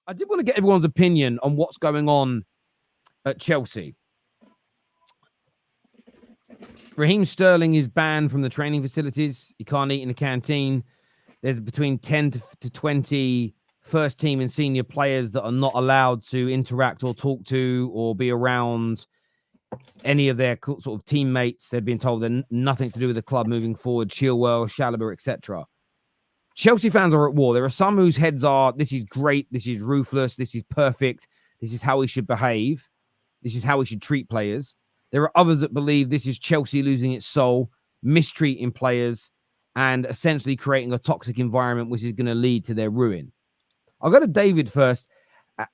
I did want to get everyone's opinion on what's going on at Chelsea. Raheem Sterling is banned from the training facilities. He can't eat in the canteen. There's between 10 to 20 first team and senior players that are not allowed to interact or talk to or be around any of their sort of teammates. They've been told they're nothing to do with the club moving forward. Chilwell, Chalobah, etc. Chelsea fans are at war. There are some whose heads are, this is great, this is ruthless, this is perfect, this is how we should behave, this is how we should treat players. There are others that believe this is Chelsea losing its soul, mistreating players, and essentially creating a toxic environment which is going to lead to their ruin. I'll go to David first.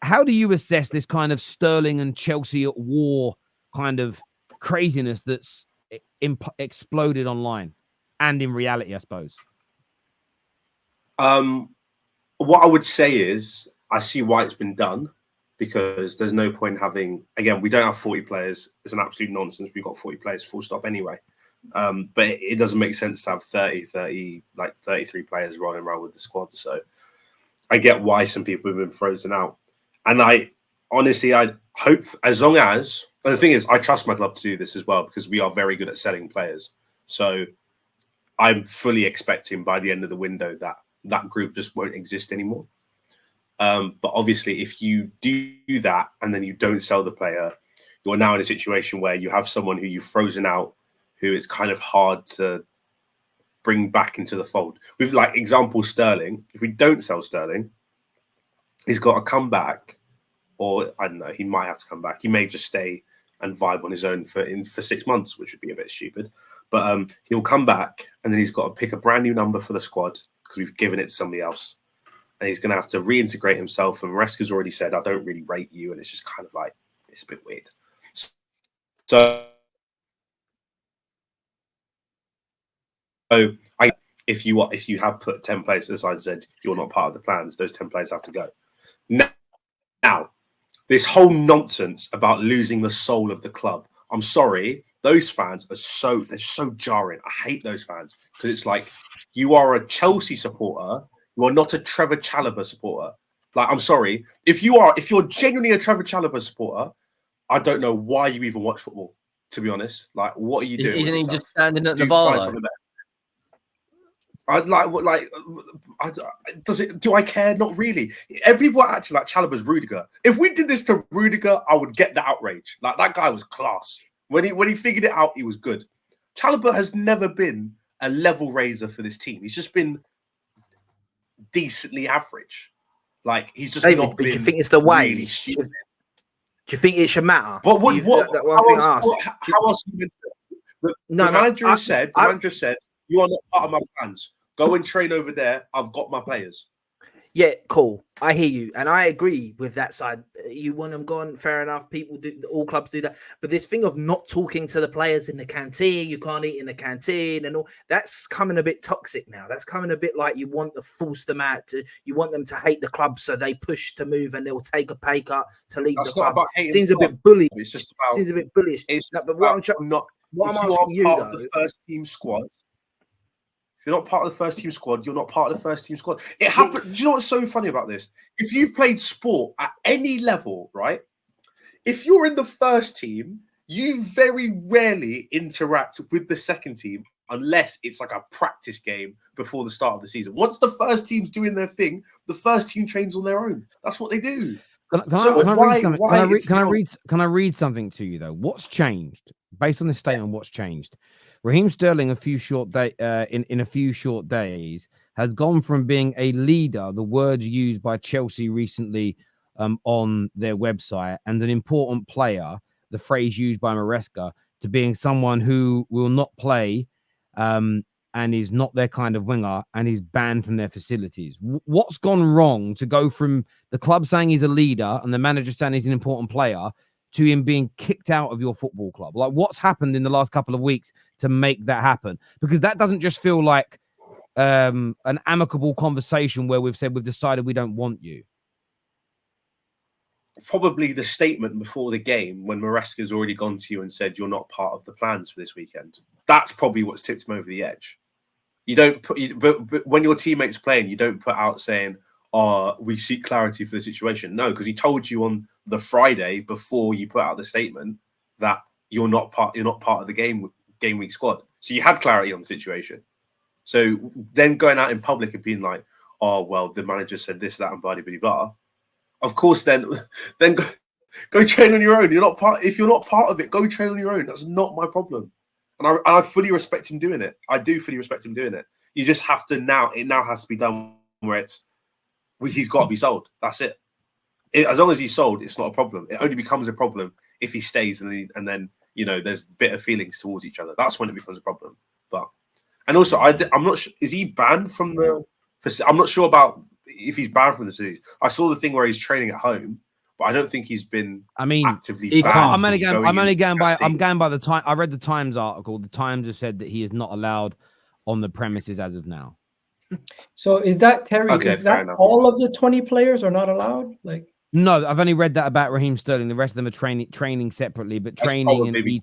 How do you assess this kind of Sterling and Chelsea at war kind of craziness that's exploded online and in reality, I suppose? What I would say is I see why it's been done, because there's no point having, again, we don't have 40 players. It's an absolute nonsense. We've got 40 players full stop anyway. But it doesn't make sense to have 33 players running around with the squad. So I get why some people have been frozen out. And I hope, as long as, and the thing is, I trust my club to do this as well, because we are very good at selling players. So I'm fully expecting by the end of the window that group just won't exist anymore. But obviously, if you do that and then you don't sell the player, you're now in a situation where you have someone who you've frozen out, who it's kind of hard to bring back into the fold. With, like, example, Sterling. If we don't sell Sterling, he's got to come back, or I don't know, he might have to come back. He may just stay and vibe on his own for 6 months, which would be a bit stupid. But he'll come back, and then he's got to pick a brand new number for the squad because we've given it to somebody else. And he's going to have to reintegrate himself. And Maresca's already said, I don't really rate you. And it's just kind of like, it's a bit weird. So if you have put 10 players to the side and said, you're not part of the plans, those 10 players have to go. Now, this whole nonsense about losing the soul of the club, I'm sorry, those fans are they're so jarring. I hate those fans, because it's like, you are a Chelsea supporter. You are not a Trevor Chalobah supporter. Like, I'm sorry. If you're genuinely a Trevor Chalobah supporter, I don't know why you even watch football, to be honest. Like, what are you doing? Isn't he just standing at the bar? Do I care? Not really. People are acting like Chalobah's Rudiger. If we did this to Rudiger, I would get the outrage. Like, that guy was class. When he figured it out, he was good. Chalobah has never been a level raiser for this team. He's just been decently average. Like, he's just David, not but been. Do you think it's the way? Really stupid. Do you think it should matter? But how else? The manager said, you are not part of my plans. Go and train over there. I've got my players. Yeah, cool. I hear you. And I agree with that side. You want them gone, fair enough. People do, all clubs do that. But this thing of not talking to the players in the canteen, you can't eat in the canteen and all, that's coming a bit toxic now. That's coming a bit like you want to force them out, you want them to hate the club, so they push to move and they'll take a pay cut to leave the club. Seems a bit bullish. It's just about, seems a bit bullish. It's no, but what I'm asking you, part of the first team squad. If you're not part of the first team squad, you're not part of the first team squad. It happened. Do you know what's so funny about this? If you've played sport at any level, right? If you're in the first team, you very rarely interact with the second team unless it's like a practice game before the start of the season. Once the first team's doing their thing, the first team trains on their own. That's what they do. Can I read something to you though? What's changed? Based on this statement, what's changed? Raheem Sterling, in a few short days, has gone from being a leader, the words used by Chelsea recently on their website, and an important player, the phrase used by Maresca, to being someone who will not play and is not their kind of winger and is banned from their facilities. What's gone wrong to go from the club saying he's a leader and the manager saying he's an important player to him being kicked out of your football club? Like, what's happened in the last couple of weeks to make that happen? Because that doesn't just feel like an amicable conversation where we've said we've decided we don't want you. Probably the statement before the game when Maresca's already gone to you and said you're not part of the plans for this weekend. That's probably what's tipped him over the edge. You don't put, but when your teammates playing, you don't put out saying, we seek clarity for the situation. No, because he told you on the Friday before you put out the statement that you're not part of the game week squad. So you had clarity on the situation. So then going out in public and being like, oh well, the manager said this, that, and blah blah blah. Of course, then go train on your own. If you're not part of it, go train on your own. That's not my problem. And I fully respect him doing it. I do fully respect him doing it. You just have to now. It now has to be done where he's got to be sold. That's it. As long as he's sold, it's not a problem. It only becomes a problem if he stays and then there's bitter feelings towards each other. That's when it becomes a problem. And also I'm not sure, is he banned from the? I'm not sure about if he's banned from the series. I saw the thing where he's training at home, but I don't think he's been. Actively banned. I'm only going by the time. I read the Times article. The Times have said that he is not allowed on the premises as of now. So is that Terry? Okay, is that all of the 20 players are not allowed? Like, no, I've only read that about Raheem Sterling. The rest of them are training separately, but training and ET.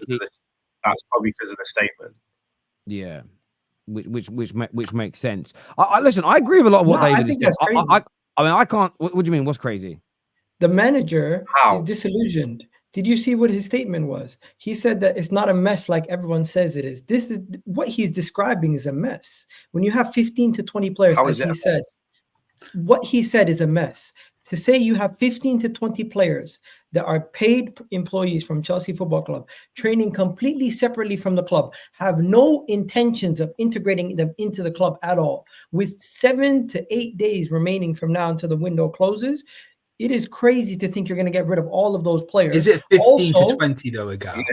That's probably because of the statement. Yeah, which makes sense. Listen, I agree with a lot of what David is saying. I mean, I can't. What do you mean? What's crazy? The manager is disillusioned. Did you see what his statement was? He said that it's not a mess like everyone says it is. This is what he's describing is a mess. When you have 15 to 20 players, as he said, what he said is a mess. To say you have 15 to 20 players that are paid employees from Chelsea Football Club, training completely separately from the club, have no intentions of integrating them into the club at all, with 7 to 8 days remaining from now until the window closes, it is crazy to think you're going to get rid of all of those players. Is it 15 to 20 though, Agal?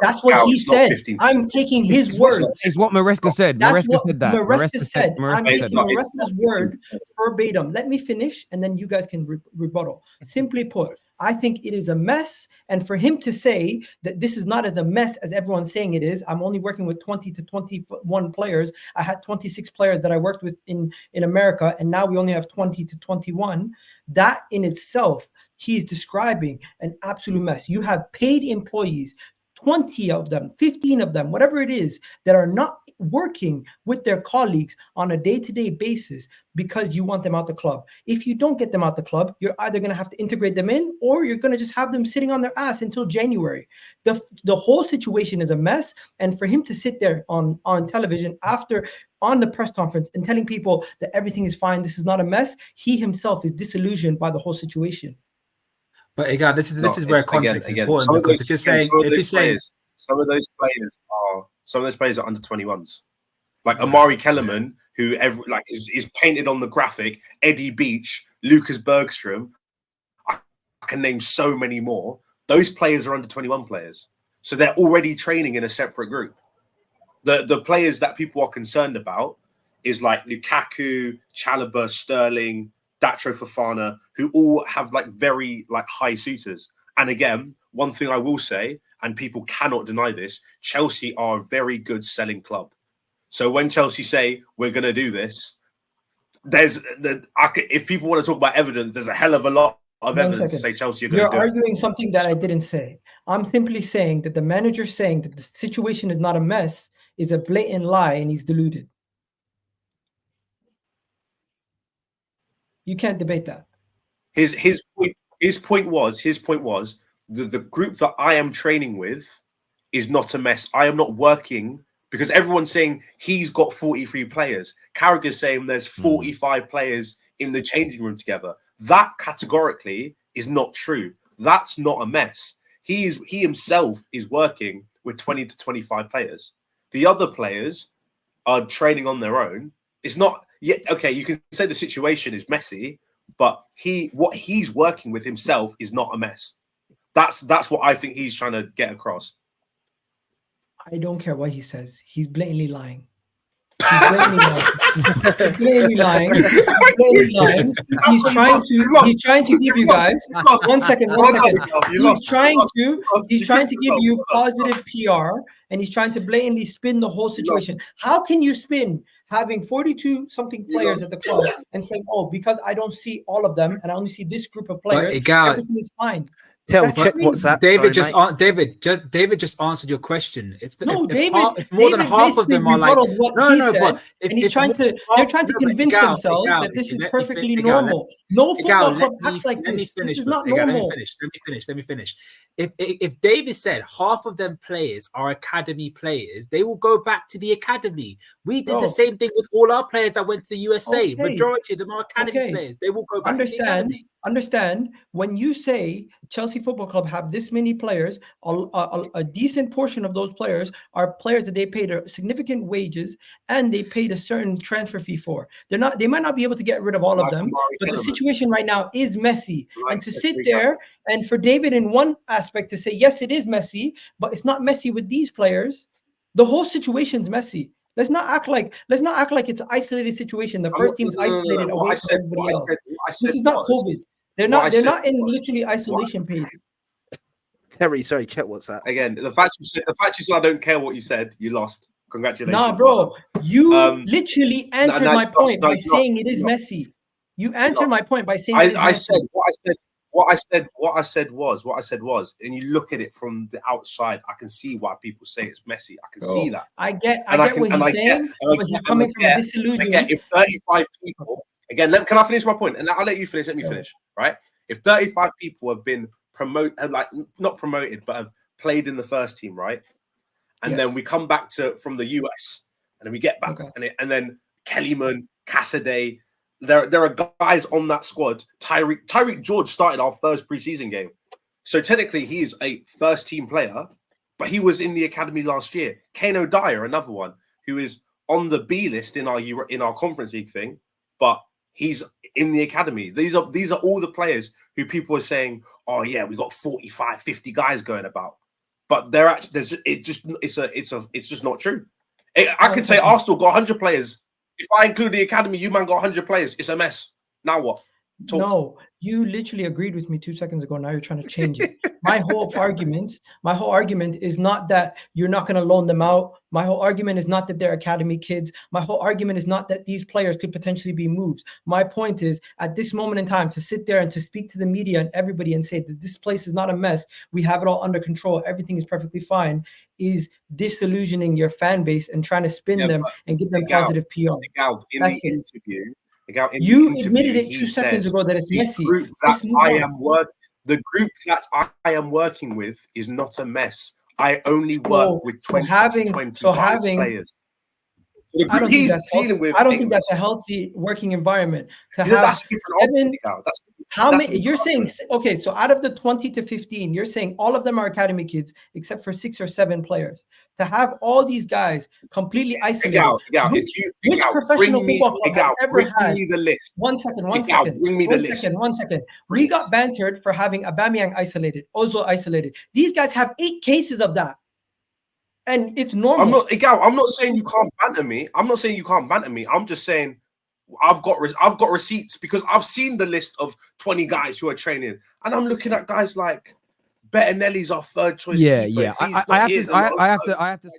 That's what he said. I'm taking his words. It's what Maresca said. Maresca said that. Maresca said. I'm taking Maresca's words verbatim. Let me finish, and then you guys can rebuttal. Simply put, I think it is a mess. And for him to say that this is not as a mess as everyone's saying it is, I'm only working with 20 to 21 players. I had 26 players that I worked with in America, and now we only have 20 to 21. That in itself, he's describing an absolute mess. You have paid employees, 20 of them, 15 of them, whatever it is, that are not working with their colleagues on a day-to-day basis because you want them out the club. If you don't get them out the club, you're either going to have to integrate them in, or you're going to just have them sitting on their ass until January. The whole situation is a mess. And for him to sit there on television on the press conference and telling people that everything is fine, this is not a mess, he himself is disillusioned by the whole situation. But again, this is where context is important, because if you're saying some of those players are under 21s, like Amari Kellerman, who is painted on the graphic, Eddie Beach, Lucas Bergstrom. I can name so many more. Those players are under 21 players, so they're already training in a separate group. The players that people are concerned about is like Lukaku, Chalobah, Sterling, Datro Fofana, who all have very high suitors. And again, one thing I will say, and people cannot deny this, Chelsea are a very good selling club. So when Chelsea say we're going to do this, if people want to talk about evidence, there's a hell of a lot of evidence to say Chelsea are going to do it. You're arguing something that I didn't say. I'm simply saying that the manager saying that the situation is not a mess is a blatant lie, and he's deluded. You can't debate that. His point was the group that I am training with is not a mess. I am not working because everyone's saying he's got 43 players. Carragher's saying there's 45 players in the changing room together. That categorically is not true. That's not a mess. He himself is working with 20 to 25 players. The other players are training on their own. It's not yet. Okay, you can say the situation is messy, but what he's working with himself is not a mess. That's what I think he's trying to get across. I don't care what he says. He's blatantly lying. He's blatantly lying. He's trying to give you guys one second. He's trying to give you positive PR, and he's trying to blatantly spin the whole situation. How can you spin having 42 something players at the club and saying, "Oh, because I don't see all of them and I only see this group of players, everything is fine"? Check WhatsApp. David just answered your question. If more David than half of them are like, but they're trying to convince themselves that this is perfectly normal. No football club acts like this. This is not normal. Let me finish. If David said half of them players are academy players, they will go back to the academy. We did the same thing with all our players that went to the USA. Majority of them are academy players. They will go back to the academy. Understand, when you say Chelsea Football Club have this many players, a decent portion of those players are players that they paid significant wages and they paid a certain transfer fee for. They might not be able to get rid of all of them, but the situation right now is messy. And to sit there and for David in one aspect to say, yes, it is messy, but it's not messy with these players. The whole situation's messy. Let's not act like it's an isolated situation. The first team's isolated away from everybody else. This is not COVID. They're not in literally isolation phase. Terry, sorry, check WhatsApp. Again, the fact you said I don't care what you said, you lost. Congratulations. Nah, bro. You literally answered my point by saying it is messy. You answered my point by saying I said what I said was, and you look at it from the outside, I can see why people say it's messy. I can see that. I get what he's saying, but he's coming from a disillusion. If 35 people, again, can I finish my point? And I'll let you finish. Let me finish, right? If 35 people have been promoted, like not promoted, but have played in the first team, right? And then we come back from the US, and then we get back, and then Kellyman, Cassidy. There are guys on that squad. Tyreek George started our first preseason game. So technically he's a first team player, but he was in the academy last year. Kane O'Dyer, another one, who is on the B list in our Conference League thing, but he's in the academy. These are all the players who people are saying, oh yeah, we got 45, 50 guys going about. But they're actually it's just not true. I could say Arsenal got 100 players. If I include the academy, you man got 100 players. It's a mess. Now what? Talk. No, you literally agreed with me 2 seconds ago. Now you're trying to change it. My whole argument is not that you're not going to loan them out. My whole argument is not that they're academy kids. My whole argument is not that these players could potentially be moved. My point is, at this moment in time, to sit there and to speak to the media and everybody and say that this place is not a mess, we have it all under control, everything is perfectly fine, is disillusioning your fan base and trying to spin them and give them positive PR. You admitted it 2 seconds ago that it's messy. The group that I am working with is not a mess. I only work with 20 players. I don't think that's a healthy working environment. That's different. How many? You're saying okay? So out of the 20 to 15, you're saying all of them are academy kids, except for 6 or 7 players. To have all these guys completely isolated. Which professional football club has ever had? The list. One second. Bring me the list. One second. We got bantered for having Aubameyang isolated, Ozil isolated. These guys have 8 cases of that. And it's normal. I'm not saying you can't banter me. I'm just saying I've got receipts because I've seen the list of 20 guys who are training, and I'm looking at guys like Bettinelli's our third choice. Yeah. I have to.